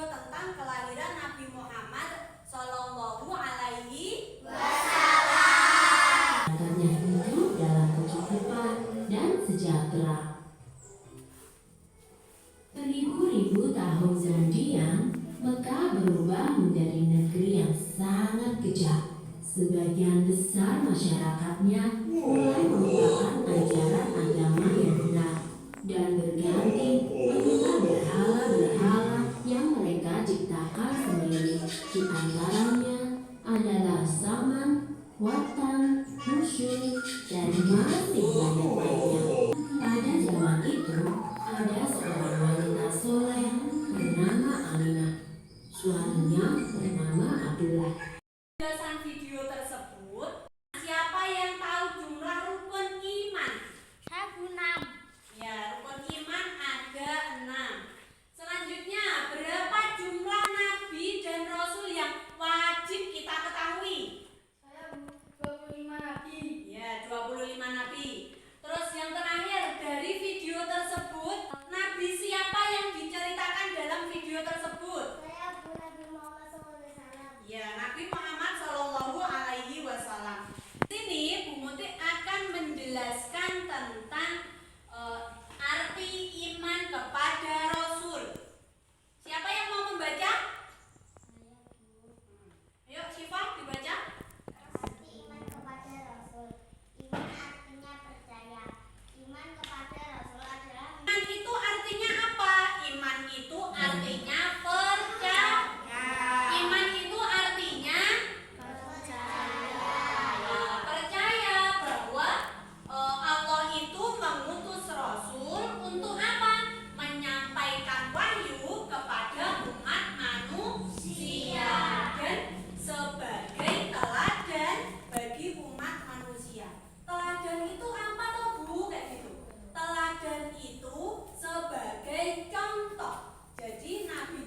video tentang kelahiran Nabi Muhammad Shallallahu Alaihi Wasallam. Katanya hidup dalam kecukupan dan sejahtera. Beribu-ribu tahun kemudian, Mekah berubah menjadi negeri yang sangat kejam. Sebagian besar masyarakatnya mulai melupakan ajaran agama yang benar dan berganti menyembah berhala-berhala yang mereka ciptakan sendiri. Di antaranya adalah Saman, Watan, Musyrik, dan masih banyak lainnya. Pada zaman itu, ada seorang wanita soleh bernama Aminah. Suaminya bernama Abdullah. Penjelasan video tersebut, siapa yang tahu jumlah rukun iman? Saya 6. Ya, rukun iman ada 6. Selanjutnya, berapa jumlah nabi dan rasul yang wajib kita ketahui? Saya 25 nabi. Ya, 25 nabi. Terus yang terakhir, dari video tersebut, nabi siapa yang diceritakan dalam video tersebut? Saya Nabi Muhammad SAW. Ya, Nabi Muhammad Shallallahu Alaihi Wasallam. Di sini Bu Muti akan menjelaskan tentang arti iman kepada Rasul. Siapa yang mau membaca? Ayo, Syifa dibaca. Arti iman kepada Rasul. Iman artinya percaya. Iman kepada Rasul adalah Iman itu artinya apa? Iman itu artinya percaya. Iman itu artinya percaya bahwa Allah itu mengutus Rasul untuk apa? Menyampaikan wahyu kepada umat manusia dan sebagai teladan bagi umat manusia. Teladan itu apa toh Bu? Kayak gitu. Teladan itu sebagai contoh. Jadi Nabi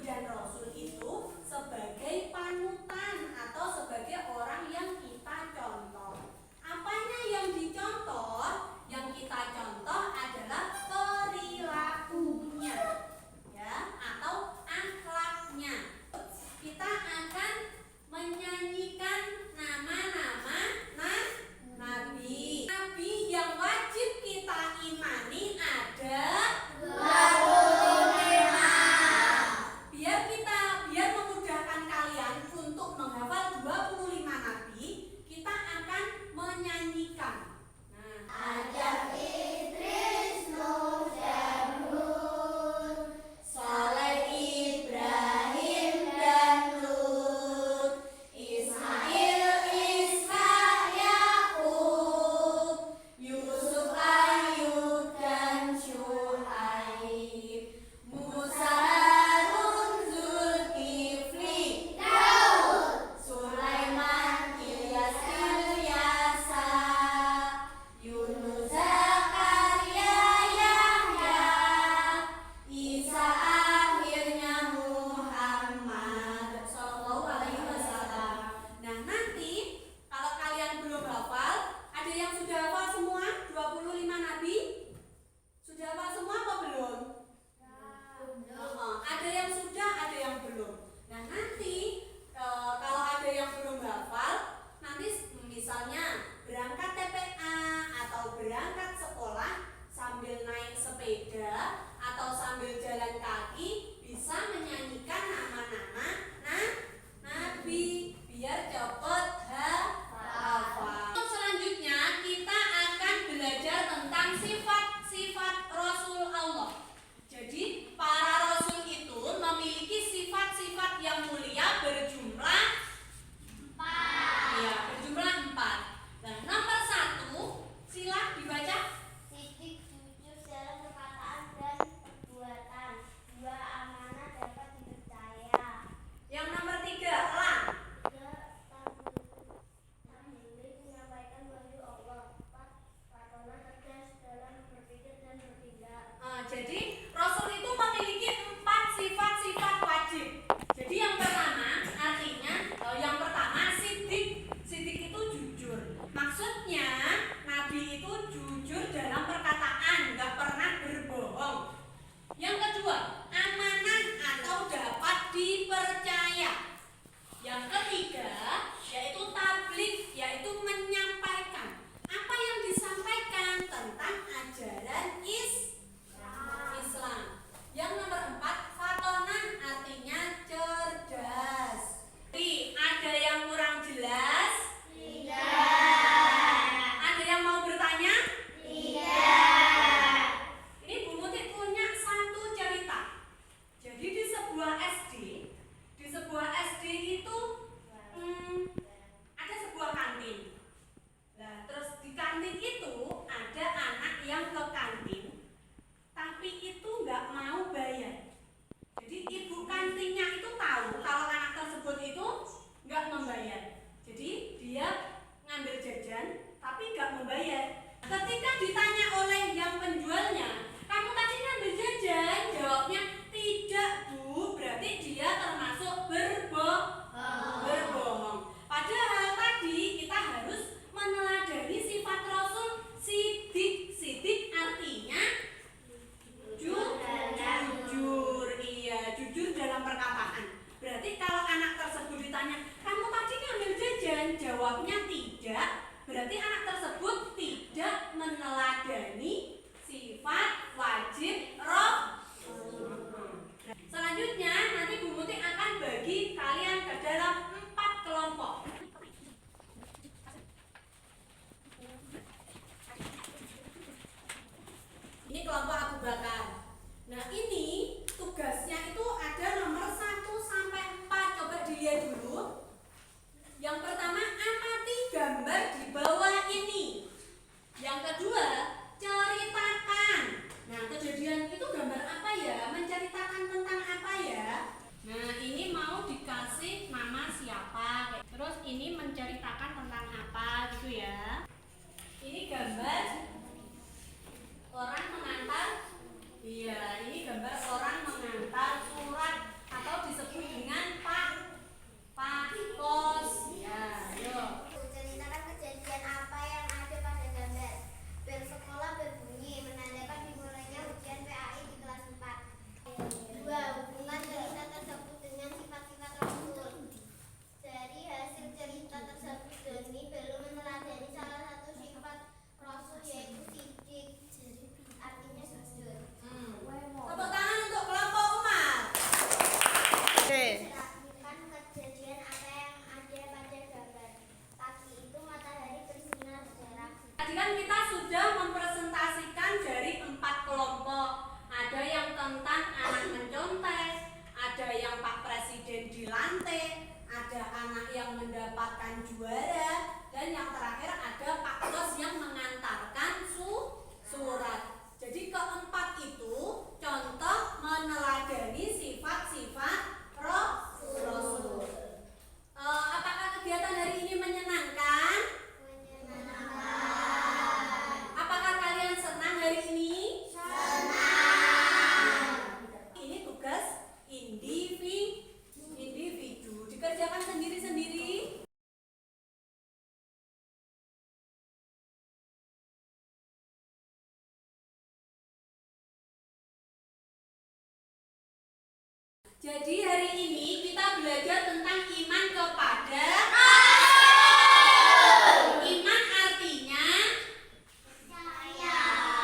Jadi hari ini kita belajar tentang iman kepada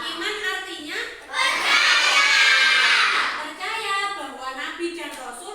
iman artinya percaya bahwa nabi dan rasul